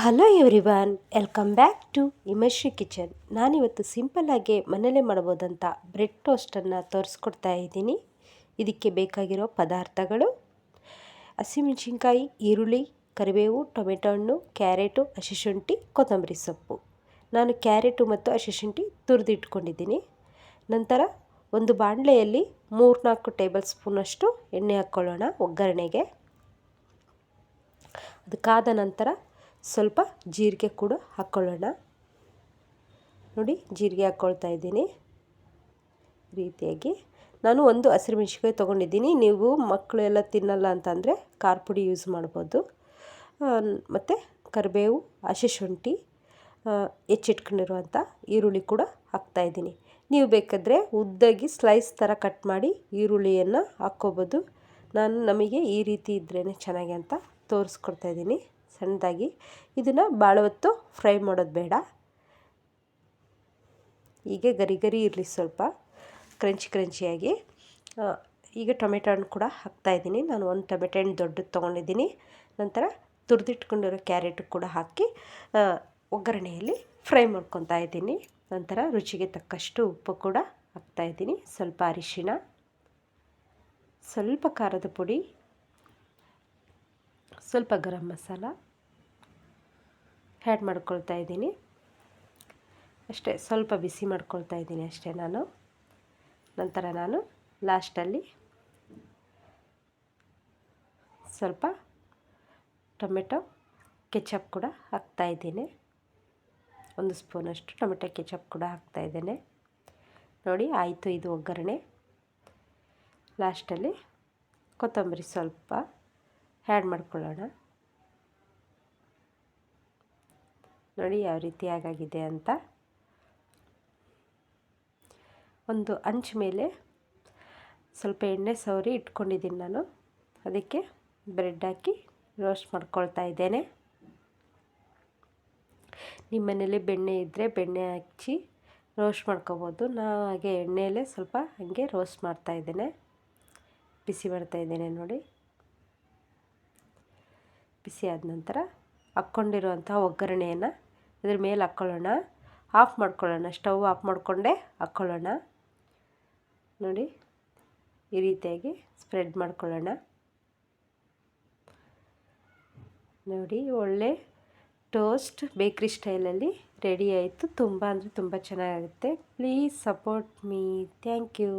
Hello everyone, welcome back to Himashree kitchen. ನಾನಿವತ್ತು ಸಿಂಪಲ್ಲಾಗಿ ಮನೇಲೇ ಮಾಡ್ಬೋದಂಥ ಬ್ರೆಡ್ ಟೋಸ್ಟನ್ನು ತೋರಿಸ್ಕೊಡ್ತಾ ಇದ್ದೀನಿ. ಇದಕ್ಕೆ ಬೇಕಾಗಿರೋ ಪದಾರ್ಥಗಳು: ಹಸಿಮೆಣಸಿನ್ಕಾಯಿ, ಈರುಳ್ಳಿ, ಕರಿಬೇವು, ಟೊಮೆಟೊ ಹಣ್ಣು, ಕ್ಯಾರೆಟು, ಹಸಿಶುಂಠಿ, ಕೊತ್ತಂಬರಿ ಸೊಪ್ಪು. ನಾನು ಕ್ಯಾರೆಟು ಮತ್ತು ಹಸಿಶುಂಠಿ ತುರಿದಿಟ್ಕೊಂಡಿದ್ದೀನಿ. ನಂತರ ಒಂದು ಬಾಣಲೆಯಲ್ಲಿ 3-4 ಟೇಬಲ್ ಸ್ಪೂನಷ್ಟು ಎಣ್ಣೆ ಹಾಕ್ಕೊಳ್ಳೋಣ ಒಗ್ಗರಣೆಗೆ. ಅದಕ್ಕಾದ ನಂತರ ಸ್ವಲ್ಪ ಜೀರಿಗೆ ಕೂಡ ಹಾಕ್ಕೊಳ್ಳೋಣ. ನೋಡಿ, ಜೀರಿಗೆ ಹಾಕ್ಕೊಳ್ತಾ ಇದ್ದೀನಿ. ರೀತಿಯಾಗಿ ನಾನು ಒಂದು ಹಸಿರು ಮೆಣಸಿನ್ಕಾಯಿ ತೊಗೊಂಡಿದ್ದೀನಿ. ನೀವು ಮಕ್ಕಳು ಎಲ್ಲ ತಿನ್ನಲ್ಲ ಅಂತಂದರೆ ಖಾರ ಪುಡಿ ಯೂಸ್ ಮಾಡ್ಬೋದು. ಮತ್ತು ಕರಿಬೇವು, ಹಸಿಶುಂಠಿ, ಹೆಚ್ಚಿಟ್ಕೊಂಡಿರುವಂಥ ಈರುಳ್ಳಿ ಕೂಡ ಹಾಕ್ತಾಯಿದ್ದೀನಿ. ನೀವು ಬೇಕಾದರೆ ಉದ್ದಾಗಿ ಸ್ಲೈಸ್ ಥರ ಕಟ್ ಮಾಡಿ ಈರುಳ್ಳಿಯನ್ನು ಹಾಕ್ಕೋಬೋದು. ನಮಗೆ ಈ ರೀತಿ ಇದ್ರೇ ಚೆನ್ನಾಗಿ ಅಂತ ತೋರಿಸ್ಕೊಡ್ತಾಯಿದ್ದೀನಿ ಸಣ್ಣದಾಗಿ. ಇದನ್ನು ಭಾಳ ಹೊತ್ತು ಫ್ರೈ ಮಾಡೋದು ಬೇಡ. ಹೀಗೆ ಗರಿ ಗರಿ ಇರಲಿ, ಸ್ವಲ್ಪ ಕ್ರಂಚಿಯಾಗಿ. ಈಗ ಟೊಮೆಟೊ ಹಣ್ಣು ಕೂಡ ಹಾಕ್ತಾಯಿದ್ದೀನಿ. ನಾನು ಒಂದು ಟೊಮೆಟೊ ಹಣ್ಣು ದೊಡ್ಡದು ತೊಗೊಂಡಿದ್ದೀನಿ. ನಂತರ ತುರಿದಿಟ್ಕೊಂಡಿರೋ ಕ್ಯಾರೆಟ್ ಕೂಡ ಹಾಕಿ ಒಗ್ಗರಣೆಯಲ್ಲಿ ಫ್ರೈ ಮಾಡ್ಕೊತಾ ಇದ್ದೀನಿ. ನಂತರ ರುಚಿಗೆ ತಕ್ಕಷ್ಟು ಉಪ್ಪು ಕೂಡ ಹಾಕ್ತಾಯಿದ್ದೀನಿ. ಸ್ವಲ್ಪ ಅರಿಶಿಣ, ಸ್ವಲ್ಪ ಖಾರದ ಪುಡಿ, ಸ್ವಲ್ಪ ಗರಂ ಮಸಾಲ ಆ್ಯಡ್ ಮಾಡ್ಕೊಳ್ತಾ ಇದ್ದೀನಿ. ಅಷ್ಟೇ, ಸ್ವಲ್ಪ ಬಿಸಿ ಮಾಡ್ಕೊಳ್ತಾ ಇದ್ದೀನಿ ಅಷ್ಟೇ ನಾನು. ನಂತರ ನಾನು ಲಾಸ್ಟಲ್ಲಿ ಸ್ವಲ್ಪ ಟೊಮೆಟೊ ಕೆಚಪ್ ಕೂಡ ಹಾಕ್ತಾಯಿದ್ದೀನಿ. 1 ಸ್ಪೂನಷ್ಟು ಟೊಮೆಟೊ ಕೆಚಪ್ ಕೂಡ ಹಾಕ್ತಾಯಿದ್ದೇನೆ. ನೋಡಿ, ಆಯಿತು ಇದು ಒಗ್ಗರಣೆ. ಲಾಸ್ಟಲ್ಲಿ ಕೊತ್ತಂಬರಿ ಸ್ವಲ್ಪ ಆ್ಯಡ್ ಮಾಡ್ಕೊಳ್ಳೋಣ. ನೋಡಿ ಯಾವ ರೀತಿ ಆಗಾಗಿದೆ ಅಂತ. ಒಂದು ಹಂಚು ಮೇಲೆ ಸ್ವಲ್ಪ ಎಣ್ಣೆ ಸವರಿ ಇಟ್ಕೊಂಡಿದ್ದೀನಿ ನಾನು. ಅದಕ್ಕೆ ಬ್ರೆಡ್ ಹಾಕಿ ರೋಸ್ಟ್ ಮಾಡ್ಕೊಳ್ತಾ ಇದ್ದೇನೆ. ನಿಮ್ಮ ಮನೇಲಿ ಬೆಣ್ಣೆ ಇದ್ದರೆ ಬೆಣ್ಣೆ ಹಚ್ಚಿ ರೋಸ್ಟ್ ಮಾಡ್ಕೊಬೋದು. ನಾನು ಹಾಗೆ ಎಣ್ಣೆಯಲ್ಲೇ ಸ್ವಲ್ಪ ಹಾಗೆ ರೋಸ್ಟ್ ಮಾಡ್ತಾಯಿದ್ದೇನೆ, ಬಿಸಿ ಮಾಡ್ತಾಯಿದ್ದೇನೆ. ನೋಡಿ, ಬಿಸಿ ಆದ ನಂತರ ಹಾಕ್ಕೊಂಡಿರುವಂಥ ಒಗ್ಗರಣೆಯನ್ನು ಇದ್ರ ಮೇಲೆ ಹಾಕ್ಕೊಳ್ಳೋಣ. ಆಫ್ ಮಾಡ್ಕೊಳ್ಳೋಣ, ಸ್ಟವ್ ಆಫ್ ಮಾಡಿಕೊಂಡೇ ಹಾಕ್ಕೊಳ್ಳೋಣ. ನೋಡಿ, ಈ ರೀತಿಯಾಗಿ ಸ್ಪ್ರೆಡ್ ಮಾಡ್ಕೊಳ್ಳೋಣ. ನೋಡಿ, ಒಳ್ಳೆ ಟೋಸ್ಟ್ ಬೇಕ್ರಿ ಸ್ಟೈಲಲ್ಲಿ ರೆಡಿ ಆಯಿತು. ತುಂಬ ಅಂದರೆ ತುಂಬ ಚೆನ್ನಾಗಾಗುತ್ತೆ. Please support me. Thank you.